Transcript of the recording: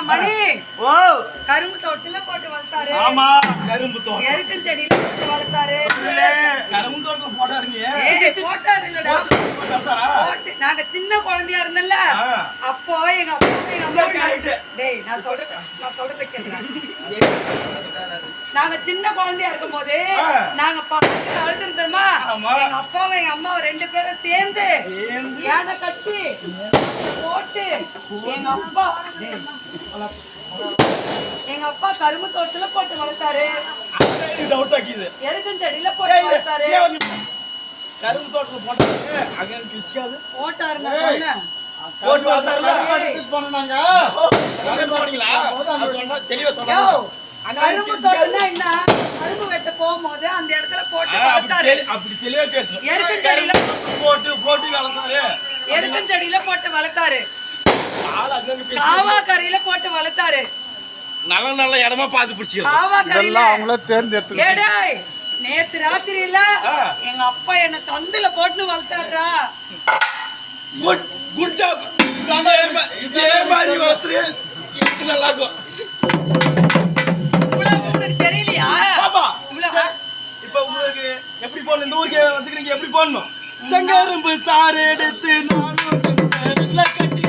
மணி கரும்பு தோட்டத்துல போட்டு வளர்த்தாரு. ஆமா, கரும்பு தோட்டம். எருக்கு செடியில போட்டு வளர்த்தாரு. கரும்பு தோட்டத்துல போட்டாருங்க. போட்டாரு இல்லடா. நாங்க சின்ன குழந்தையா இருந்தல்ல, அப்போ எங்க அப்பா எங்க அம்மா டேய் நான் சொல்றத கேளுங்க. நாங்க சின்ன குழந்தையா இருக்கும் போது நாங்க பக்கத்துல அழுதுருந்தோமா, எங்க அப்பாவும் எங்க அம்மாவும் 2 பேரும் சேர்ந்து யானை கட்டி போட்டு எங்க அப்பா கரும்பு தோட்டத்துல போட்டு வளர்த்தாரு. எருக்கும் செடியில போட்டு வளர்த்தாரு. கரும்பு தோட்டத்துல போட்டாரு. அங்க கிச்சிக்காது போட்டாரு. நான் சொன்னேன் போட்டு வளர்த்தாருல. போனாங்க. போறீங்களா? சொன்னா தெளிவா சொன்னா. கரும்பு தோட்டம்னா என்ன? கரும்பு வெட்ட போகும்போது அந்த இடத்துல போட்டு வளர்த்தாரு. அப்படி தெளிவா பேசணும். எருக்கும் செடியில போட்டு வளர்த்தாரு. எருக்கும் செடியில போட்டு வளர்த்தாரு. காவாக்கரையில போட்டு வளர்த்தாரு. நல்ல நல்ல இடமா பார்த்து பிடிச்சிக்கலாம். காவாக்கரையில அவங்கள தேர்ந்தெடுத்து. ஏடேய் நேத்து ராத்திரியில எங்க அப்பா என்ன சந்துல போட்டு வளர்த்தாருடா. Good job. இதே மாதிரி வளர்த்துரு. நல்லா இருக்கும். உங்களுக்கு தெரியலையா? பாப்பா இப்ப உங்களுக்கு எப்படி போடணும்? இந்த ஊருக்கு வந்துக்கிறீங்க, எப்படி போடணும்? செங்கரும்பு சாறு எடுத்து நானும் கட்டி